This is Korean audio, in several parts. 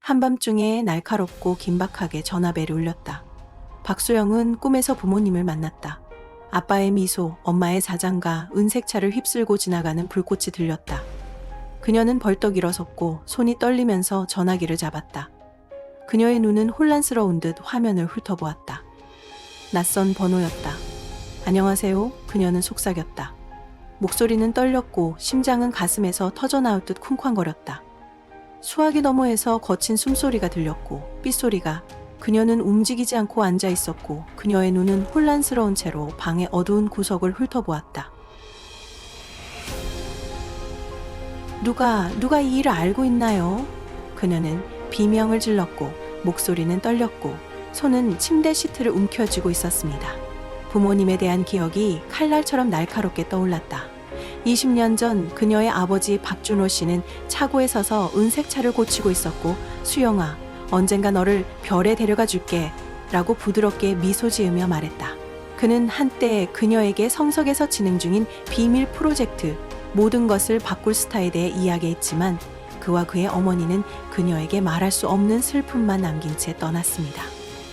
한밤중에 날카롭고 긴박하게 전화벨이 울렸다. 박소영은 꿈에서 부모님을 만났다. 아빠의 미소, 엄마의 자장가, 은색차를 휩쓸고 지나가는 불꽃이 들렸다. 그녀는 벌떡 일어섰고 손이 떨리면서 전화기를 잡았다. 그녀의 눈은 혼란스러운 듯 화면을 훑어보았다. 낯선 번호였다. 안녕하세요. 그녀는 속삭였다. 목소리는 떨렸고 심장은 가슴에서 터져나올 듯 쿵쾅거렸다. 수화기 너머에서 거친 숨소리가 들렸고 삐소리가. 그녀는 움직이지 않고 앉아 있었고 그녀의 눈은 혼란스러운 채로 방의 어두운 구석을 훑어보았다. 누가 이 일을 알고 있나요? 그녀는 비명을 질렀고 목소리는 떨렸고 손은 침대 시트를 움켜쥐고 있었습니다. 부모님에 대한 기억이 칼날처럼 날카롭게 떠올랐다. 20년 전 그녀의 아버지 박준호 씨는 차고에 서서 은색차를 고치고 있었고 수영아, 언젠가 너를 별에 데려가 줄게 라고 부드럽게 미소 지으며 말했다. 그는 한때 그녀에게 성석에서 진행 중인 비밀 프로젝트 모든 것을 바꿀 스타에 대해 이야기했지만 그와 그의 어머니는 그녀에게 말할 수 없는 슬픔만 남긴 채 떠났습니다.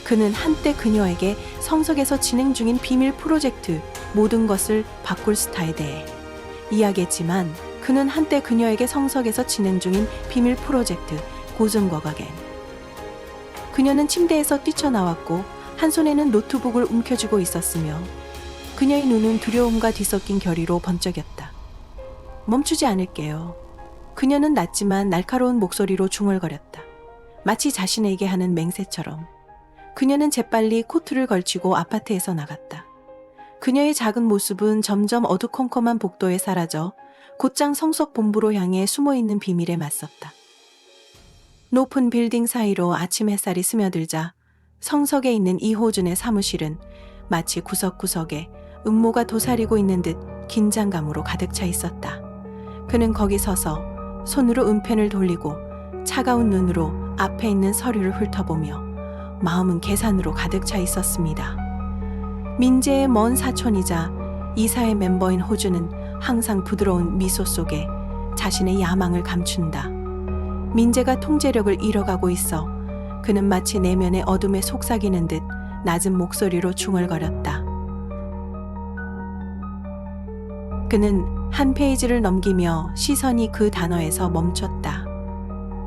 그는 한때 그녀에게 성석에서 진행 중인 비밀 프로젝트 모든 것을 바꿀 스타에 대해 이야기했지만 그는 한때 그녀에게 성석에서 진행 중인 비밀 프로젝트 고증과 가겐. 그녀는 침대에서 뛰쳐나왔고 한 손에는 노트북을 움켜쥐고 있었으며 그녀의 눈은 두려움과 뒤섞인 결의로 번쩍였다. 멈추지 않을게요. 그녀는 낮지만 날카로운 목소리로 중얼거렸다. 마치 자신에게 하는 맹세처럼. 그녀는 재빨리 코트를 걸치고 아파트에서 나갔다. 그녀의 작은 모습은 점점 어두컴컴한 복도에 사라져 곧장 성석 본부로 향해 숨어있는 비밀에 맞섰다. 높은 빌딩 사이로 아침 햇살이 스며들자 성석에 있는 이호준의 사무실은 마치 구석구석에 음모가 도사리고 있는 듯 긴장감으로 가득 차 있었다. 그는 거기 서서 손으로 은펜을 돌리고 차가운 눈으로 앞에 있는 서류를 훑어보며 마음은 계산으로 가득 차 있었습니다. 민재의 먼 사촌이자 이사의 멤버인 호주는 항상 부드러운 미소 속에 자신의 야망을 감춘다. 민재가 통제력을 잃어가고 있어 그는 마치 내면의 어둠에 속삭이는 듯 낮은 목소리로 중얼거렸다. 그는 한 페이지를 넘기며 시선이 그 단어에서 멈췄다.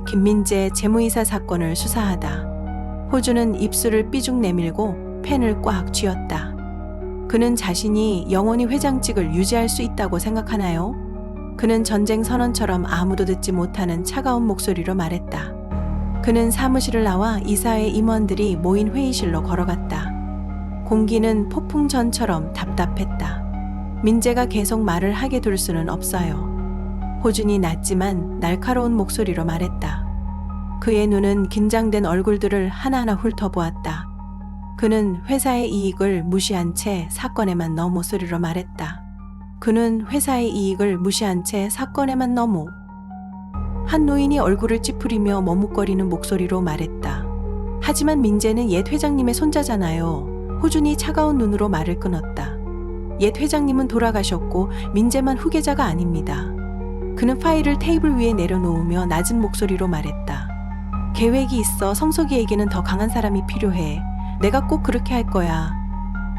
김민재 재무이사 사건을 수사하다. 호주는 입술을 삐죽 내밀고 펜을 꽉 쥐었다. 그는 자신이 영원히 회장직을 유지할 수 있다고 생각하나요? 그는 전쟁 선언처럼 아무도 듣지 못하는 차가운 목소리로 말했다. 그는 사무실을 나와 이사회 임원들이 모인 회의실로 걸어갔다. 공기는 폭풍전처럼 답답했다. 민재가 계속 말을 하게 둘 수는 없어요. 호준이 낮지만 날카로운 목소리로 말했다. 그의 눈은 긴장된 얼굴들을 하나하나 훑어보았다. 그는 회사의 이익을 무시한 채 사건에만 넣어 목소리로 말했다. 그는 회사의 이익을 무시한 채 사건에만 너무. 한 노인이 얼굴을 찌푸리며 머뭇거리는 목소리로 말했다. 하지만 민재는 옛 회장님의 손자잖아요. 호준이 차가운 눈으로 말을 끊었다. 옛 회장님은 돌아가셨고 민재만 후계자가 아닙니다. 그는 파일을 테이블 위에 내려놓으며 낮은 목소리로 말했다. 계획이 있어 성석이에게는 더 강한 사람이 필요해. 내가 꼭 그렇게 할 거야.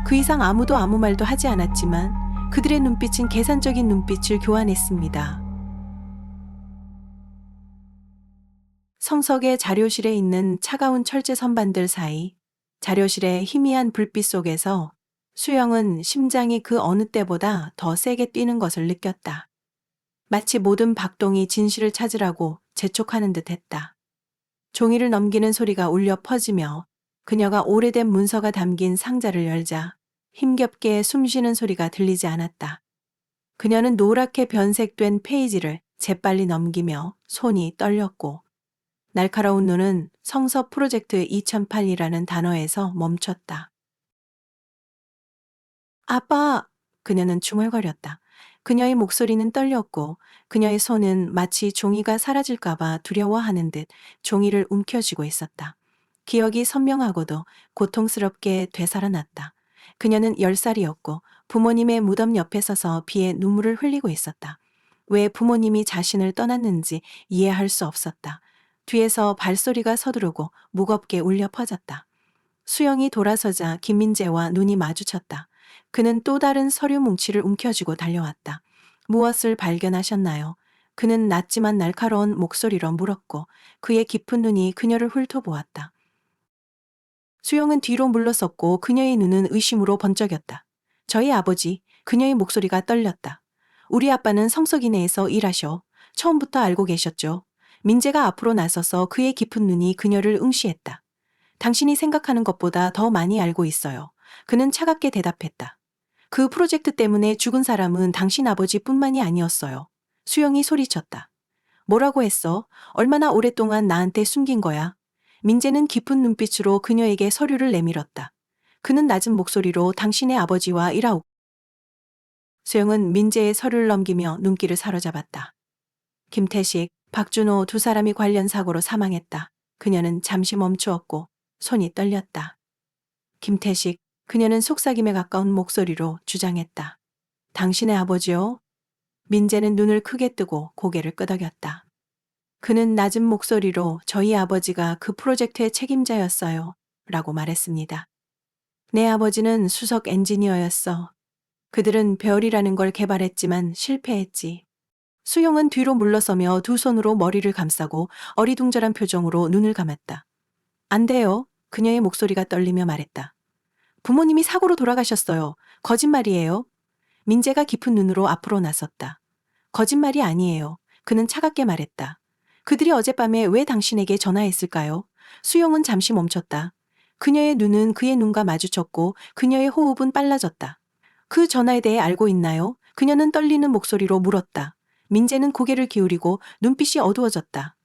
그 이상 아무도 아무 말도 하지 않았지만 그들의 눈빛은 계산적인 눈빛을 교환했습니다. 성석의 자료실에 있는 차가운 철제 선반들 사이 자료실의 희미한 불빛 속에서 수영은 심장이 그 어느 때보다 더 세게 뛰는 것을 느꼈다. 마치 모든 박동이 진실을 찾으라고 재촉하는 듯 했다. 종이를 넘기는 소리가 울려 퍼지며 그녀가 오래된 문서가 담긴 상자를 열자 힘겹게 숨쉬는 소리가 들리지 않았다. 그녀는 노랗게 변색된 페이지를 재빨리 넘기며 손이 떨렸고 날카로운 눈은 성서 프로젝트 2008이라는 단어에서 멈췄다. 아빠! 그녀는 중얼거렸다. 그녀의 목소리는 떨렸고 그녀의 손은 마치 종이가 사라질까봐 두려워하는 듯 종이를 움켜쥐고 있었다. 기억이 선명하고도 고통스럽게 되살아났다. 그녀는 10살이었고 부모님의 무덤 옆에 서서 비에 눈물을 흘리고 있었다. 왜 부모님이 자신을 떠났는지 이해할 수 없었다. 뒤에서 발소리가 서두르고 무겁게 울려 퍼졌다. 수영이 돌아서자 김민재와 눈이 마주쳤다. 그는 또 다른 서류 뭉치를 움켜쥐고 달려왔다. 무엇을 발견하셨나요? 그는 낮지만 날카로운 목소리로 물었고 그의 깊은 눈이 그녀를 훑어보았다. 수영은 뒤로 물러섰고 그녀의 눈은 의심으로 번쩍였다. 저희 아버지, 그녀의 목소리가 떨렸다. 우리 아빠는 성석이네에서 일하셔. 처음부터 알고 계셨죠? 민재가 앞으로 나서서 그의 깊은 눈이 그녀를 응시했다. 당신이 생각하는 것보다 더 많이 알고 있어요. 그는 차갑게 대답했다. 그 프로젝트 때문에 죽은 사람은 당신 아버지뿐만이 아니었어요. 수영이 소리쳤다. 뭐라고 했어? 얼마나 오랫동안 나한테 숨긴 거야? 민재는 깊은 눈빛으로 그녀에게 서류를 내밀었다. 그는 낮은 목소리로 당신의 아버지와 일하오. 수영은 민재의 서류를 넘기며 눈길을 사로잡았다. 김태식, 박준호 두 사람이 관련 사고로 사망했다. 그녀는 잠시 멈추었고 손이 떨렸다. 김태식, 그녀는 속삭임에 가까운 목소리로 주장했다. 당신의 아버지요? 민재는 눈을 크게 뜨고 고개를 끄덕였다. 그는 낮은 목소리로 저희 아버지가 그 프로젝트의 책임자였어요. 라고 말했습니다. 내 아버지는 수석 엔지니어였어. 그들은 별이라는 걸 개발했지만 실패했지. 수용은 뒤로 물러서며 두 손으로 머리를 감싸고 어리둥절한 표정으로 눈을 감았다. 안 돼요. 그녀의 목소리가 떨리며 말했다. 부모님이 사고로 돌아가셨어요. 거짓말이에요. 민재가 깊은 눈으로 앞으로 나섰다. 거짓말이 아니에요. 그는 차갑게 말했다. 그들이 어젯밤에 왜 당신에게 전화했을까요? 수용은 잠시 멈췄다. 그녀의 눈은 그의 눈과 마주쳤고 그녀의 호흡은 빨라졌다. 그 전화에 대해 알고 있나요? 그녀는 떨리는 목소리로 물었다. 민재는 고개를 기울이고 눈빛이 어두워졌다.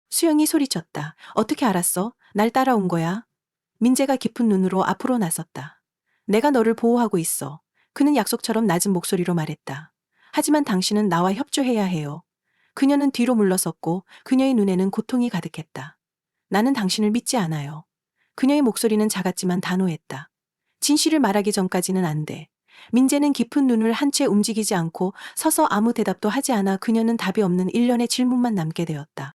수영이 소리쳤다. 어떻게 알았어? 날 따라온 거야? 민재가 깊은 눈으로 앞으로 나섰다. 내가 너를 보호하고 있어. 그는 약속처럼 낮은 목소리로 말했다. 하지만 당신은 나와 협조해야 해요. 그녀는 뒤로 물러섰고 그녀의 눈에는 고통이 가득했다. 나는 당신을 믿지 않아요. 그녀의 목소리는 작았지만 단호했다. 진실을 말하기 전까지는 안 돼. 민재는 깊은 눈을 한 채 움직이지 않고 서서 아무 대답도 하지 않아 그녀는 답이 없는 일련의 질문만 남게 되었다.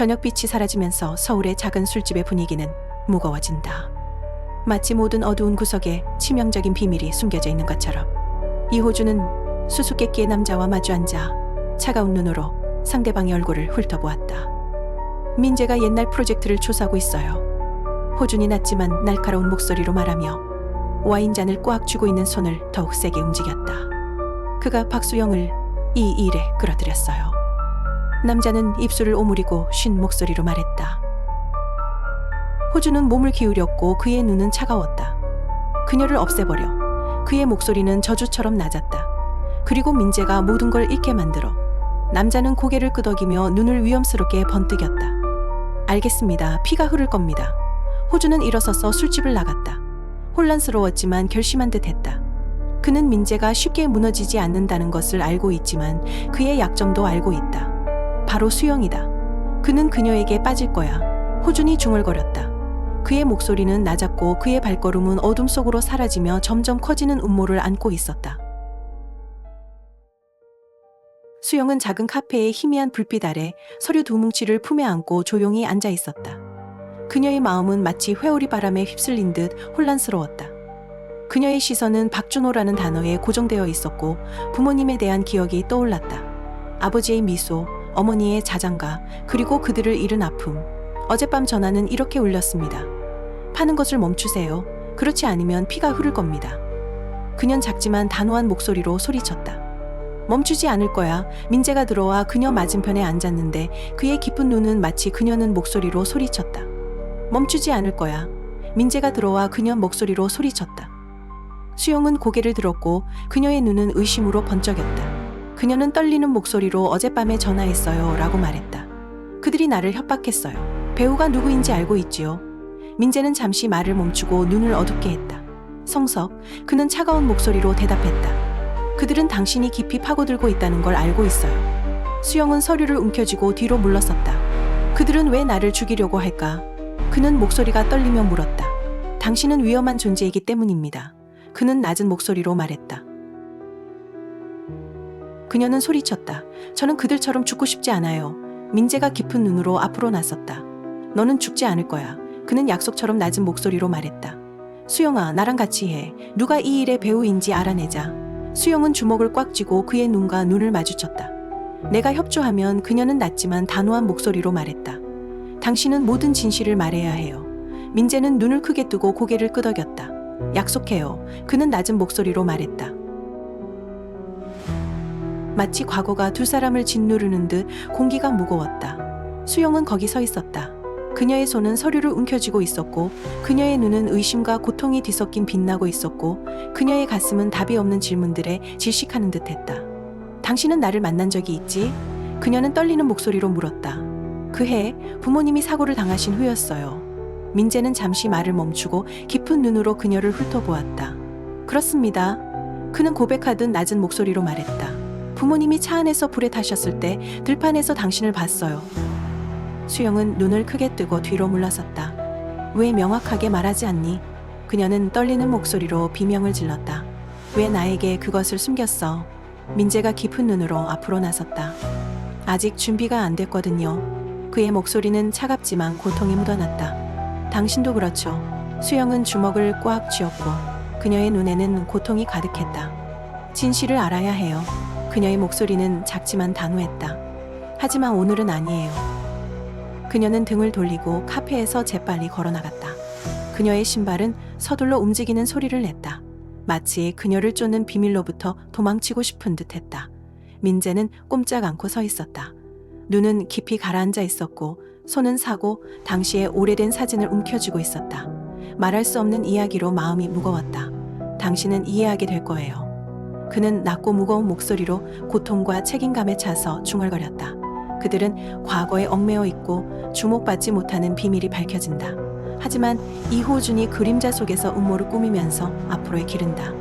저녁빛이 사라지면서 서울의 작은 술집의 분위기는 무거워진다. 마치 모든 어두운 구석에 치명적인 비밀이 숨겨져 있는 것처럼 이호주는 수수께끼의 남자와 마주 앉아 차가운 눈으로 상대방의 얼굴을 훑어보았다. 민재가 옛날 프로젝트를 조사하고 있어요. 호준이 낮지만 날카로운 목소리로 말하며 와인잔을 꽉 쥐고 있는 손을 더욱 세게 움직였다. 그가 박수영을 이 일에 끌어들였어요. 남자는 입술을 오므리고 쉰 목소리로 말했다. 호준은 몸을 기울였고 그의 눈은 차가웠다. 그녀를 없애버려. 그의 목소리는 저주처럼 낮았다. 그리고 민재가 모든 걸 잃게 만들어. 남자는 고개를 끄덕이며 눈을 위험스럽게 번뜩였다. 알겠습니다. 피가 흐를 겁니다. 호준은 일어서서 술집을 나갔다. 혼란스러웠지만 결심한 듯 했다. 그는 민재가 쉽게 무너지지 않는다는 것을 알고 있지만 그의 약점도 알고 있다. 바로 수영이다. 그는 그녀에게 빠질 거야. 호준이 중얼거렸다. 그의 목소리는 낮았고 그의 발걸음은 어둠 속으로 사라지며 점점 커지는 음모를 안고 있었다. 수영은 작은 카페의 희미한 불빛 아래 서류 두 뭉치를 품에 안고 조용히 앉아 있었다. 그녀의 마음은 마치 회오리 바람에 휩쓸린 듯 혼란스러웠다. 그녀의 시선은 박준호라는 단어에 고정되어 있었고 부모님에 대한 기억이 떠올랐다. 아버지의 미소, 어머니의 자장가, 그리고 그들을 잃은 아픔. 어젯밤 전화는 이렇게 울렸습니다. 파는 것을 멈추세요. 그렇지 않으면 피가 흐를 겁니다. 그녀는 작지만 단호한 목소리로 소리쳤다. 멈추지 않을 거야. 민재가 들어와 그녀 맞은편에 앉았는데 그의 깊은 눈은 마치 그녀는 목소리로 소리쳤다. 멈추지 않을 거야. 민재가 들어와 그녀 목소리로 소리쳤다. 수영은 고개를 들었고 그녀의 눈은 의심으로 번쩍였다. 그녀는 떨리는 목소리로 어젯밤에 전화했어요 라고 말했다. 그들이 나를 협박했어요. 배우가 누구인지 알고 있지요. 민재는 잠시 말을 멈추고 눈을 어둡게 했다. 성석, 그는 차가운 목소리로 대답했다. 그들은 당신이 깊이 파고들고 있다는 걸 알고 있어요. 수영은 서류를 움켜쥐고 뒤로 물러섰다. 그들은 왜 나를 죽이려고 할까? 그는 목소리가 떨리며 물었다. 당신은 위험한 존재이기 때문입니다. 그는 낮은 목소리로 말했다. 그녀는 소리쳤다. 저는 그들처럼 죽고 싶지 않아요. 민재가 깊은 눈으로 앞으로 나섰다. 너는 죽지 않을 거야. 그는 약속처럼 낮은 목소리로 말했다. 수영아, 나랑 같이 해. 누가 이 일의 배우인지 알아내자. 수영은 주먹을 꽉 쥐고 그의 눈과 눈을 마주쳤다. 내가 협조하면 그녀는 낮지만 단호한 목소리로 말했다. 당신은 모든 진실을 말해야 해요. 민재는 눈을 크게 뜨고 고개를 끄덕였다. 약속해요. 그는 낮은 목소리로 말했다. 마치 과거가 두 사람을 짓누르는 듯 공기가 무거웠다. 수영은 거기 서 있었다. 그녀의 손은 서류를 움켜쥐고 있었고 그녀의 눈은 의심과 고통이 뒤섞인 빛나고 있었고 그녀의 가슴은 답이 없는 질문들에 질식하는 듯했다. 당신은 나를 만난 적이 있지? 그녀는 떨리는 목소리로 물었다. 그 해 부모님이 사고를 당하신 후였어요. 민재는 잠시 말을 멈추고 깊은 눈으로 그녀를 훑어보았다. 그렇습니다. 그는 고백하듯 낮은 목소리로 말했다. 부모님이 차 안에서 불에 타셨을 때 들판에서 당신을 봤어요. 수영은 눈을 크게 뜨고 뒤로 물러섰다. 왜 명확하게 말하지 않니? 그녀는 떨리는 목소리로 비명을 질렀다. 왜 나에게 그것을 숨겼어? 민재가 깊은 눈으로 앞으로 나섰다. 아직 준비가 안 됐거든요. 그의 목소리는 차갑지만 고통이 묻어났다. 당신도 그렇죠. 수영은 주먹을 꽉 쥐었고 그녀의 눈에는 고통이 가득했다. 진실을 알아야 해요. 그녀의 목소리는 작지만 단호했다. 하지만 오늘은 아니에요. 그녀는 등을 돌리고 카페에서 재빨리 걸어나갔다. 그녀의 신발은 서둘러 움직이는 소리를 냈다. 마치 그녀를 쫓는 비밀로부터 도망치고 싶은 듯했다. 민재는 꼼짝 않고 서 있었다. 눈은 깊이 가라앉아 있었고 손은 사고 당시의 오래된 사진을 움켜쥐고 있었다. 말할 수 없는 이야기로 마음이 무거웠다. 당신은 이해하게 될 거예요. 그는 낮고 무거운 목소리로 고통과 책임감에 차서 중얼거렸다. 그들은 과거에 얽매여 있고 주목받지 못하는 비밀이 밝혀진다. 하지만 이호준이 그림자 속에서 음모를 꾸미면서 앞으로의 기른다.